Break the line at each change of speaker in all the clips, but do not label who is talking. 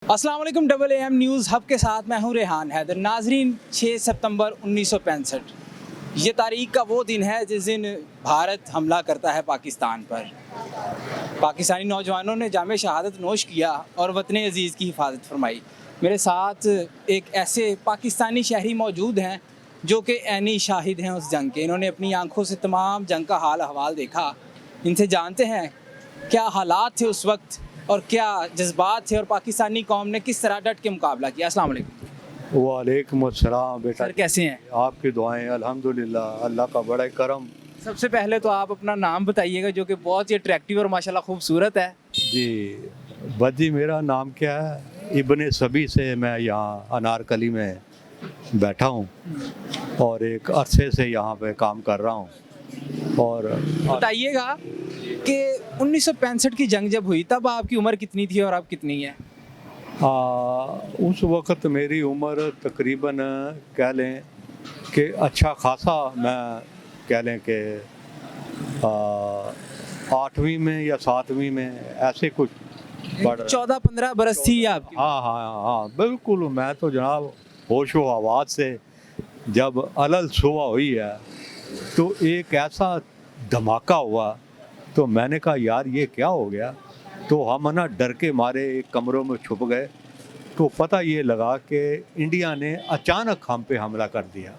अस्सलाम वालेकुम double AM news hub के साथ मैं हूं रेहान हैदर। नाजरीन, 6 सितंबर 1965 ये तारीख का वो दिन है जिस दिन भारत हमला करता है पाकिस्तान पर। पाकिस्तानी नौजवानों ने जामे शहादत नोश किया और वतन अज़ीज़ की हिफाजत फरमाई। मेरे साथ एक ऐसे पाकिस्तानी शहरी मौजूद हैं जो कि ऐनी शाहिद हैं उस जंग के। इन्होंने अपनी आंखों से तमाम जंग का हाल अहवाल देखा। इनसे जानते हैं क्या हालात थे उस वक्त और क्या जज्बात थे और पाकिस्तानी कौम ने किस तरह डट के मुकाबला किया। अस्सलाम वालेकुम।
वालेकुम अस्सलाम बेटा।
सर कैसे हैं?
आपकी दुआएं अल्हम्दुलिल्लाह, अल्लाह का बड़ा करम।
सबसे पहले तो आप अपना नाम बताइएगा जो कि बहुत ही अट्रैक्टिव और माशाल्लाह खूबसूरत है।
जी बजी, मेरा नाम क्या है? इब्ने सभी से मैं यहाँ अनारकली में बैठा हूँ और एक अरसे से यहाँ पे काम कर रहा हूँ। और
बताइएगा कि 1965 की जंग जब हुई तब आपकी उम्र कितनी थी और अब कितनी है?
उस वक़्त मेरी उम्र तकरीबन कह लें कि अच्छा खासा, मैं कह लें कि 8वीं में या 7वीं में ऐसे कुछ पढ़
14-15 बरस थी आपकी?
हाँ बिल्कुल। मैं तो जनाब होश व आवाज़ से जब अलल सुबह हुई है तो एक ऐसा धमाका हुआ तो मैंने कहा यार ये क्या हो गया। तो हम ना डर के मारे एक कमरों में छुप गए तो पता ये लगा कि इंडिया ने अचानक हम पे हमला कर दिया।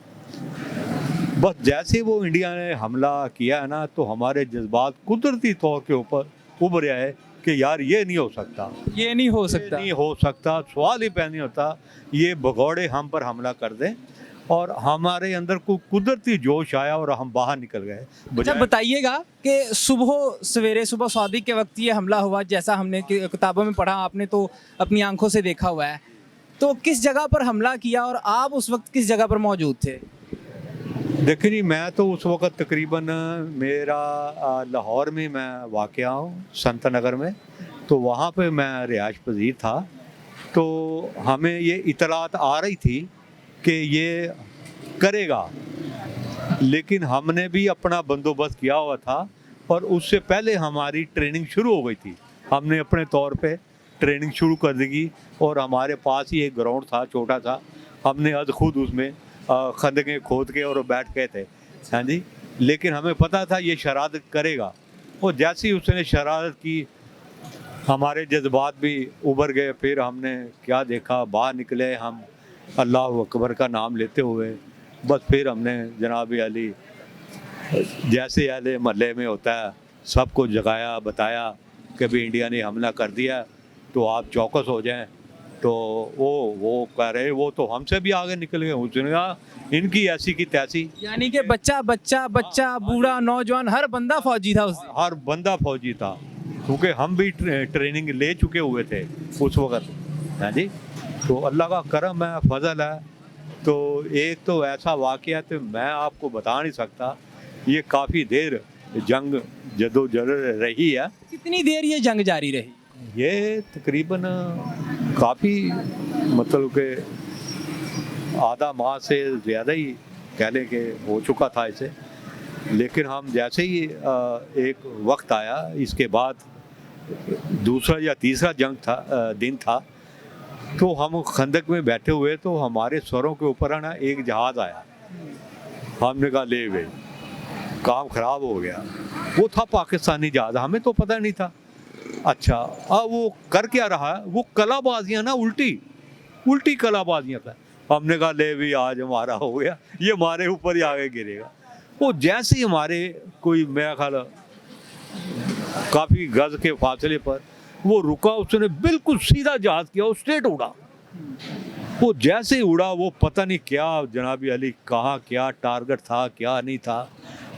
बस जैसे वो इंडिया ने हमला किया है ना तो हमारे जज्बात कुदरती तौर के ऊपर उभर आए कि यार ये नहीं हो सकता,
ये नहीं हो सकता,
नहीं हो सकता, सवाल ही पैदा नहीं होता ये भगौड़े हम पर हमला कर दें। और हमारे अंदर को कुदरती जोश आया और हम बाहर निकल गए।
अच्छा बताइएगा कि सवेरे सुबह सादिक के वक्त ये हमला हुआ, जैसा हमने किताबों में पढ़ा, आपने तो अपनी आंखों से देखा हुआ है, तो किस जगह पर हमला किया और आप उस वक्त किस जगह पर मौजूद थे?
देखिए जी, मैं तो उस वक़्त तकरीबन मेरा लाहौर में मैं वाक़या हूँ, संत नगर में, तो वहाँ पे मैं रिहाइश पज़ीर था। तो हमें ये इतलात आ रही थी कि ये करेगा, लेकिन हमने भी अपना बंदोबस्त किया हुआ था और उससे पहले हमारी ट्रेनिंग शुरू हो गई थी। हमने अपने तौर पे ट्रेनिंग शुरू कर दी और हमारे पास ही एक ग्राउंड था छोटा सा, हमने अद खुद उसमें खंदकें खोद के और बैठ गए थे। हाँ जी, लेकिन हमें पता था ये शरारत करेगा और जैसे ही उसने शरारत की हमारे जज्बात भी उभर गए। फिर हमने क्या देखा, बाहर निकले हम अल्लाह अकबर का नाम लेते हुए। बस फिर हमने जनाब अली जैसे अहले महल्ले में होता है सबको जगाया, बताया कि भाई इंडिया ने हमला कर दिया तो आप चौकस हो जाएं। तो वो कह रहे, वो तो हमसे भी आगे निकल गए। उसने कहा इनकी ऐसी की तैसी,
यानी कि बच्चा बूढ़ा नौजवान हर बंदा फौजी था उस दिन।
हर बंदा फौजी था क्योंकि हम भी ट्रेनिंग ले चुके हुए थे उस वक़्त। हाँ जी, तो अल्लाह का करम है, फजल है। तो एक तो ऐसा वाक़या तो मैं आपको बता नहीं सकता। ये काफ़ी देर जंग जदोजहद रही है।
कितनी देर ये जंग जारी रही?
ये तकरीबन काफ़ी, मतलब कि आधा माह से ज़्यादा ही कह लें कि हो चुका था इसे। लेकिन हम जैसे ही एक वक्त आया, इसके बाद दूसरा या तीसरा जंग दिन था, तो हम खंदक में बैठे हुए तो हमारे सरों के ऊपर है ना एक जहाज़ आया। हमने कहा ले भाई काम ख़राब हो गया। वो था पाकिस्तानी जहाज़, हमें तो पता नहीं था। अच्छा, अब वो कर क्या रहा है, वो कलाबाजियाँ ना उल्टी कलाबाजियाँ था। हमने कहा ले भी आज हमारा हो गया, ये हमारे ऊपर ही आगे गिरेगा। वो जैसे ही हमारे कोई मेरा ख्याल काफ़ी गज के फासले पर वो रुका, उसने बिल्कुल सीधा जहाज़ किया, वो स्ट्रेट उड़ा। वो जैसे ही उड़ा वो पता नहीं क्या जनाबी अली कहाँ क्या टारगेट था क्या नहीं था,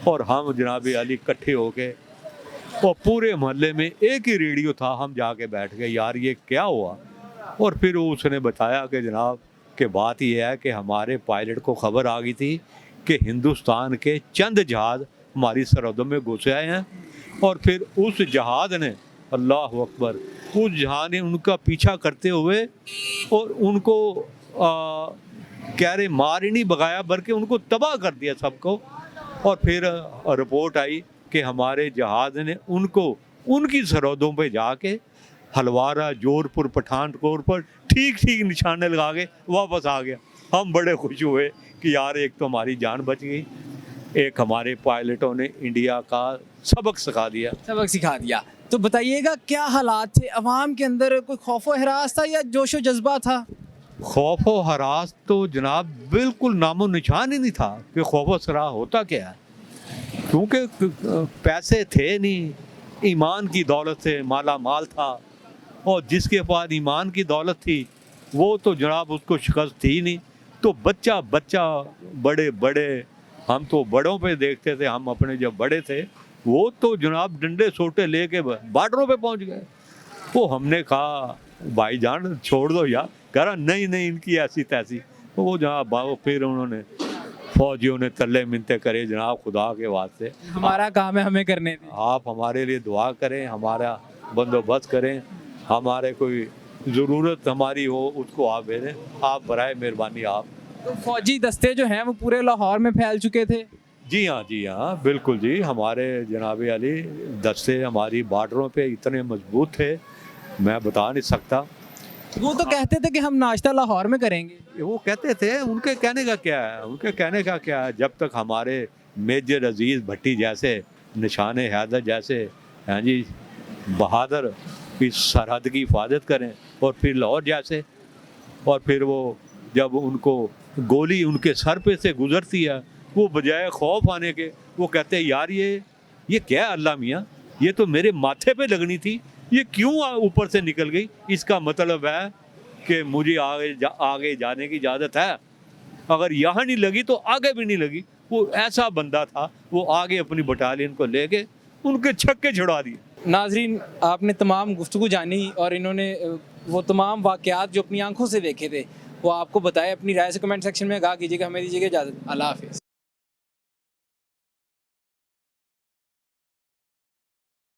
और हम जनाब अली इकट्ठे हो गए और पूरे मोहल्ले में एक ही रेडियो था, हम जाके बैठ गए यार ये क्या हुआ। और फिर उसने बताया कि जनाब कि बात यह है कि हमारे पायलट को खबर आ गई थी कि हिंदुस्तान के चंद जहाज़ हमारी सरहदों में घुसे आए हैं और फिर उस जहाज़ ने, अल्लाह अकबर, उस जहाज़ ने उनका पीछा करते हुए और उनको कह रहे मार ही नहीं भगाया बल्कि उनको तबाह कर दिया सबको। और फिर रिपोर्ट आई कि हमारे जहाज़ ने उनको उनकी सरहदों पे जाके हलवारा, जोधपुर, पठानकोट पर ठीक ठीक निशाने लगा के वापस आ गया। हम बड़े खुश हुए कि यार एक तो हमारी जान बच गई, एक हमारे पायलटों ने इंडिया का सबक सिखा दिया।
तो बताइएगा क्या हालात थे अवाम के अंदर, कोई खौफो हरास था या जोशो जज्बा था?
खौफ व हरास तो जनाब बिल्कुल नामो निशान ही नहीं था कि खौफ व सरा होता क्या है, क्योंकि पैसे थे नहीं, ईमान की दौलत से माला माल था और जिसके पास ईमान की दौलत थी वो तो जनाब उसको शिकस्त थी नहीं। तो बच्चा बच्चा, बड़े बड़े, हम तो बड़ों पे देखते थे, हम अपने जब बड़े थे वो तो जनाब डंडे सोटे लेके बॉर्डरों पे पहुंच गए। वो हमने कहा भाईजान छोड़ दो यार, कह रहा नहीं नहीं इनकी ऐसी तैसी। तो वो जनाब फिर उन्होंने फौजियों ने तल्ले मिनते करे, जनाब खुदा के वास्ते
हमारा काम है हमें करने दें।
आप हमारे लिए दुआ करें, हमारा बंदोबस्त करें, हमारे कोई ज़रूरत हमारी हो उसको आप भेजें, आप बराए मेहरबानी आप।
तो फौजी दस्ते जो हैं वो पूरे लाहौर में फैल चुके थे?
जी हाँ बिल्कुल जी, हमारे जनाब अली दस्ते हमारी बॉर्डरों पे इतने मजबूत थे मैं बता नहीं सकता।
वो तो कहते थे कि हम नाश्ता लाहौर में करेंगे।
वो कहते थे, उनके कहने का क्या है, जब तक हमारे मेजर अजीज़ भट्टी जैसे, निशान हैदर जैसे, हाँ जी, बहादुर इस सरहद की हिफाजत करें, और फिर लाहौर जैसे, और फिर वो जब उनको गोली उनके सर पे से गुजरती है वो बजाय खौफ आने के वो कहते हैं यार ये क्या है अल्लाह मियाँ, ये तो मेरे माथे पे लगनी थी, ये क्यों ऊपर से निकल गई। इसका मतलब है कि मुझे आगे जाने की इजाज़त है, अगर यहाँ नहीं लगी तो आगे भी नहीं लगी। वो ऐसा बंदा था, वो आगे अपनी बटालियन को लेके उनके छक्के छुड़ा दिए।
नाजरीन, आपने तमाम गुफ्तगू जानी और इन्होंने वो तमाम वाक़यात जो अपनी आंखों से देखे थे वो आपको बताए। अपनी राय से कमेंट सेक्शन में कहा कीजिएगा। हमें दीजिएगा इजाज़त। अल्लाह हाफ़िज़।